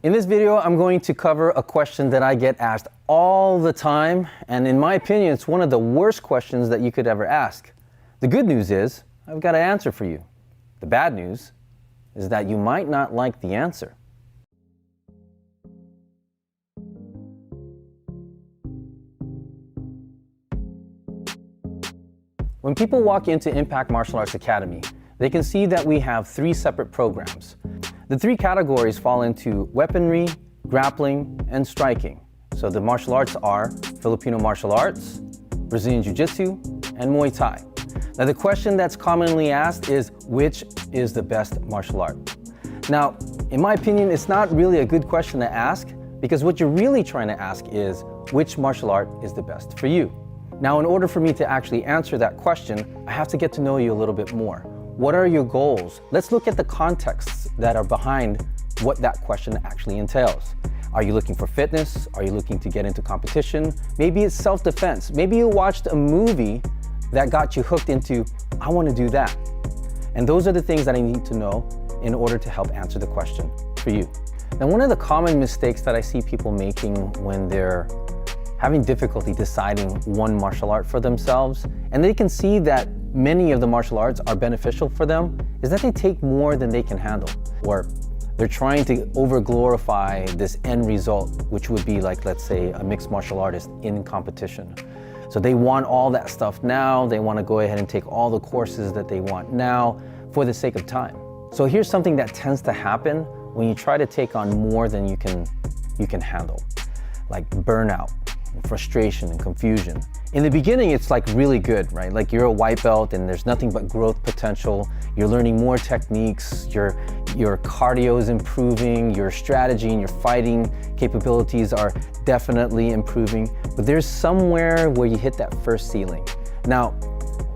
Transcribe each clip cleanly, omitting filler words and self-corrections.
In this video, I'm going to cover a question that I get asked all the time, and in my opinion, it's one of the worst questions that you could ever ask. The good news is, I've got an answer for you. The bad news is that you might not like the answer. When people walk into Impact Martial Arts Academy, they can see that we have 3 separate programs. The 3 categories fall into weaponry, grappling, and striking. So the martial arts are Filipino martial arts, Brazilian Jiu-Jitsu, and Muay Thai. Now the question that's commonly asked is, which is the best martial art? Now, in my opinion, it's not really a good question to ask, because what you're really trying to ask is, which martial art is the best for you? Now, in order for me to actually answer that question, I have to get to know you a little bit more. What are your goals? Let's look at the contexts that are behind what that question actually entails. Are you looking for fitness? Are you looking to get into competition? Maybe it's self-defense. Maybe you watched a movie that got you hooked into, I want to do that. And those are the things that I need to know in order to help answer the question for you. Now, one of the common mistakes that I see people making when they're having difficulty deciding one martial art for themselves, and they can see that many of the martial arts are beneficial for them, is that they take more than they can handle. Or they're trying to over-glorify this end result, which would be like, let's say, a mixed martial artist in competition. So they want all that stuff now, they want to go ahead and take all the courses that they want now for the sake of time. So here's something that tends to happen when you try to take on more than you can handle, like burnout, frustration and confusion. In the beginning, it's like really good, right? Like you're a white belt and there's nothing but growth potential. You're learning more techniques, your cardio is improving, your strategy and your fighting capabilities are definitely improving. But there's somewhere where you hit that first ceiling. Now,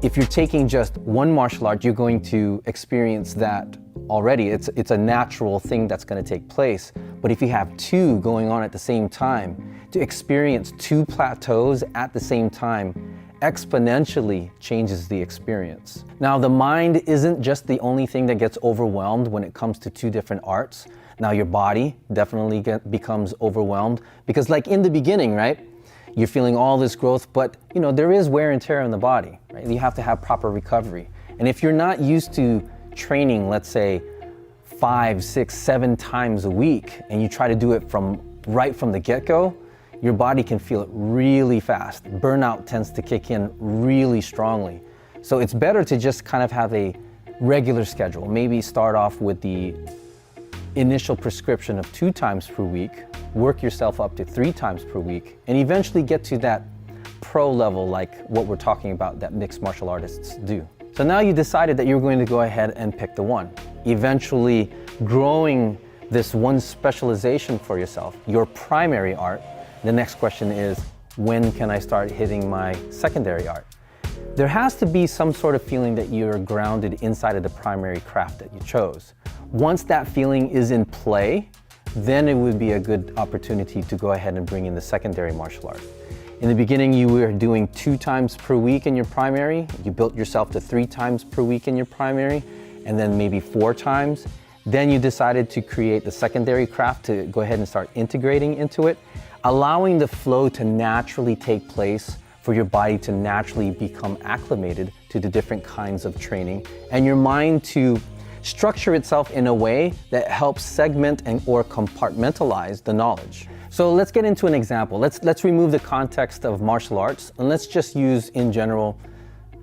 if you're taking just one martial art, you're going to experience that already. It's a natural thing that's going to take place. But if you have 2 going on at the same time, to experience 2 plateaus at the same time exponentially changes the experience. Now, the mind isn't just the only thing that gets overwhelmed when it comes to 2 different arts. Now, your body definitely becomes overwhelmed because, like in the beginning, right? You're feeling all this growth, but there is wear and tear in the body, right? You have to have proper recovery. And if you're not used to training, let's say 5, 6, 7 times a week, and you try to do it right from the get-go, your body can feel it really fast. Burnout tends to kick in really strongly. So it's better to just kind of have a regular schedule. Maybe start off with the initial prescription of 2 times per week, work yourself up to 3 times per week, and eventually get to that pro level like what we're talking about that mixed martial artists do. So now you decided that you're going to go ahead and pick the one, eventually growing this one specialization for yourself, your primary art. The next question is, when can I start hitting my secondary art? There has to be some sort of feeling that you're grounded inside of the primary craft that you chose. Once that feeling is in play, then it would be a good opportunity to go ahead and bring in the secondary martial art. In the beginning, you were doing 2 times per week in your primary. You built yourself to 3 times per week in your primary, and then maybe 4 times. Then you decided to create the secondary craft to go ahead and start integrating into it, allowing the flow to naturally take place for your body to naturally become acclimated to the different kinds of training, and your mind to structure itself in a way that helps segment or compartmentalize the knowledge. So let's get into an example. Let's remove the context of martial arts and let's just use in general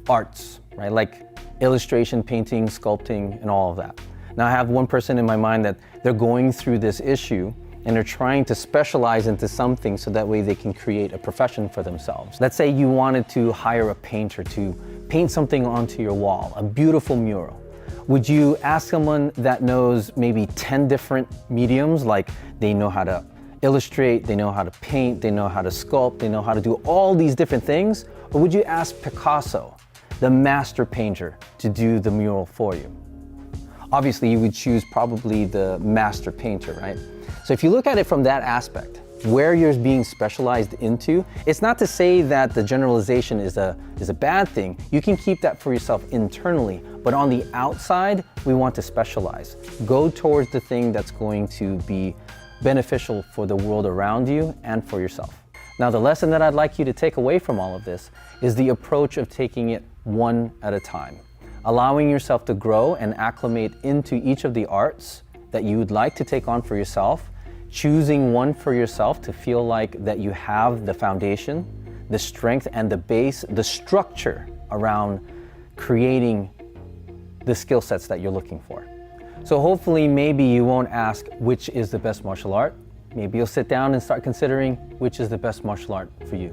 arts, right? Like illustration, painting, sculpting, and all of that. Now I have one person in my mind that they're going through this issue and they're trying to specialize into something so that way they can create a profession for themselves. Let's say you wanted to hire a painter to paint something onto your wall, a beautiful mural. Would you ask someone that knows maybe 10 different mediums, like they know how to illustrate, they know how to paint, they know how to sculpt, they know how to do all these different things? Or would you ask Picasso, the master painter, to do the mural for you? Obviously, you would choose probably the master painter, right? So if you look at it from that aspect, where you're being specialized into, it's not to say that the generalization is a bad thing. You can keep that for yourself internally, but on the outside, we want to specialize. Go towards the thing that's going to be beneficial for the world around you and for yourself. Now, the lesson that I'd like you to take away from all of this is the approach of taking it one at a time, allowing yourself to grow and acclimate into each of the arts that you would like to take on for yourself, choosing one for yourself to feel like that you have the foundation, the strength and the base, the structure around creating the skill sets that you're looking for. So hopefully maybe you won't ask which is the best martial art. Maybe you'll sit down and start considering which is the best martial art for you.